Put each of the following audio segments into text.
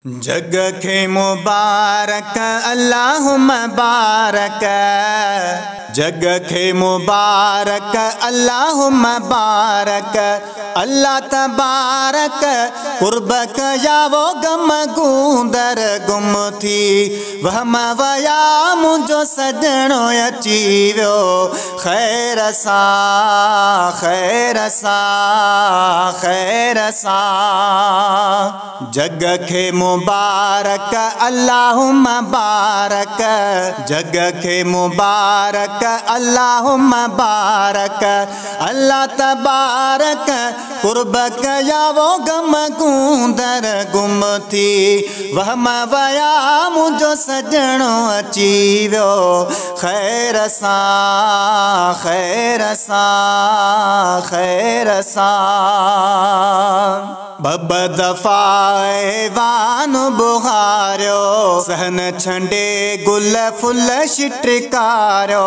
जग खे मुबारक अल्लाहुम्मा बारक, जग खे मुबारक अल्लाहुम्मा बारक। अल्लाह तबारक कुर्बक या वो गम गूंदर गुम थी वहम वया मुझो सजणो अची वियो खैर सा खैर सा खैर सा। जग खे मुबारक अल्लाहुम्मा बारक, जग खे मुबारक अल्लाहुम्मा बारक। अल्लाह तबारक कुर्बक या वो गम गूंदर गुम थी वहम वया मुझो सजणो अची वियो खैर सा खैर सा खैर सा। बब दफ़ा वान बुहारियो सहन छंडे गुल फुल शिटकारियो।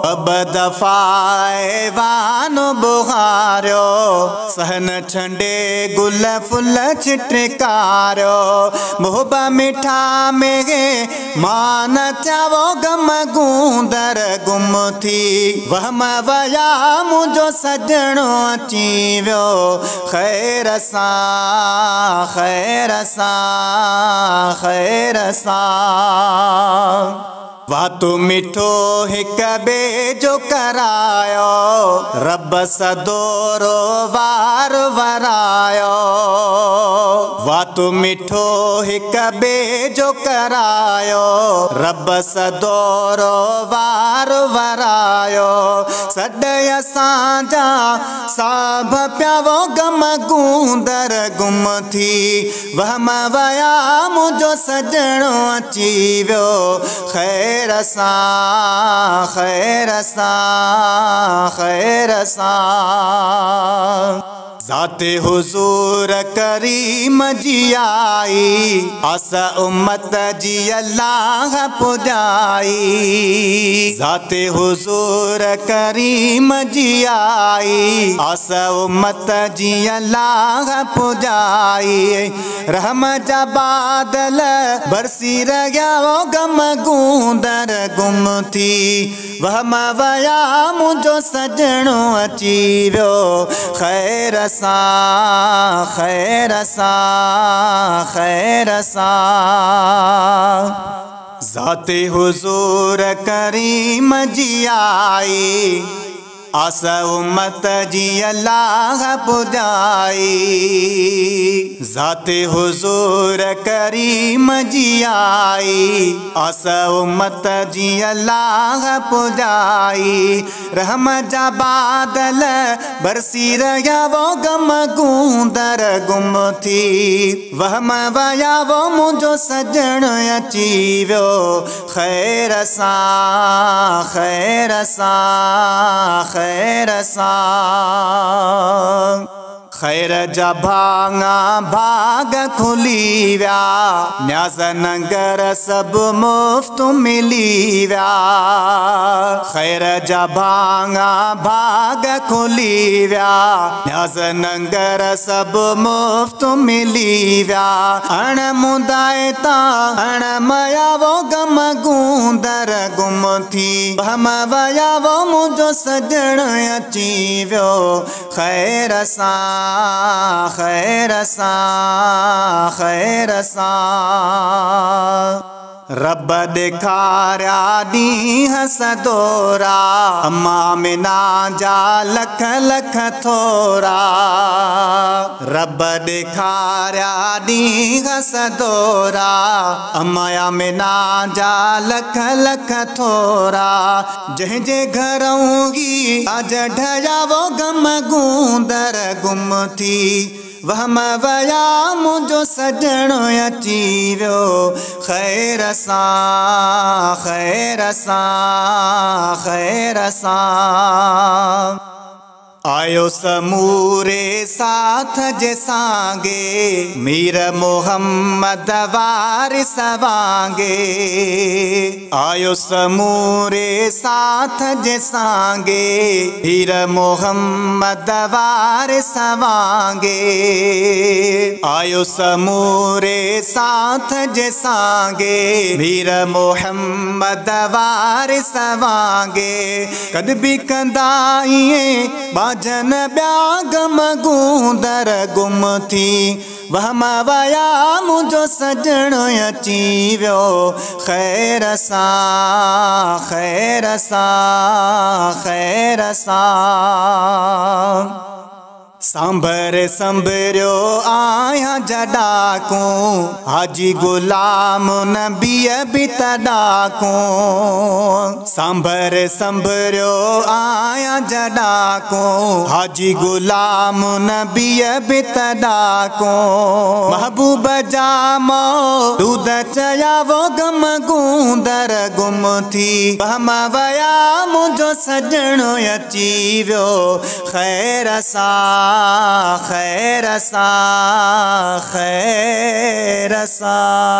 बब दफ़ा वान बुहारियो सहन छंडे गुल फुल छिटकारियो। मुहब मिठा में मान चावो गम गूंदर गुम थी वहम वया मुझो सजणो अची वियो खैर सा खैर सा खैर सा। वातु मिठो हिक बे जो करायो रब सदोरो वार वरायो। वातु मिठो हिक बे जो करायो रब सदोरो वार वरायो। सॾ असांजा साभ प्यावो गम गूंदर गुम थी वहम वया मुझो सजणो अची वियो खैर सा खैर सा खैर सा। ज़ाते हुजूर करीम जी आई आस उम्मत जी अल्लाह पुजाई। ज़ाते हुजूर करीम जी आई आस उम्मत जी अल्लाह पुजाई। रहम जा बादल बरसी रहिया वो गम गूंदर गुम थी वहम वया मुझो सजणो अची वियो खैर सा खैर सा खैर सा। ज़ाते हुजूर करीम जी आई आस उम्मत जी अल्लाह पुजाई। ज़ाते हुजूर करीम जी आई आस उम्मत जी अल्लाह पुजाई। रहम जा बादल बरसी रहिया वो गम गूंदर गुम थी वहम वया वो मुझो सजण अची वियो खैर सा खैर सा खैर सा। खैर जा भांगा भाग खुली व्या न्याज़ नंगर सब मुफ्त मिली व्या। खैर जा भांगा भाग खुली व्या न्याज़ नंगर सब मुफ्त मिली व्या। अण मुदायता अण मया वो गम गूंदर गुम थी वहम वया वो मुझो सजण अची वियो खैर सा खैर सा खैर सा। रब ॾेखारिया ॾींहं सदोरा अम्मा मिना जा लख लख थोरा। रब ॾेखारिया ॾींहं सदोरा अम्मा मिना जा लख लख थोरा। जंहिंजे घरऊं ही अज ढया वो गम गूंदर गुम थी वहम वया मुझो सजणो अची वियो खैर सा खैर सा खैर सा। आयो समूरे साथ जे सांगे मीर मोहम्मद वारिस वांगे। आयो समूरे साथ जे सांगे मीर मोहम्मद वारिस वांगे। आयो समूरे साथ जे सांगे मीर मोहम्मद वारिस वांगे। कद भी कंदाइए बाजन ब्याग मगूंदर गुम थी वहम वया मुझो सजण अची वियो खैर सां खैर सां खैर सां। सांभर संभरियो आया जडाको हाजी गुलाम नबी बि तडाको। सांभर संभरियो आया जडाको हाजी गुलाम नबी बि तडाको। महबूब जामो दूध चया वो गम गूंदर गुम थी वहम वया मुझो सजण अची वियो खैर सां खैर सां खैर सां।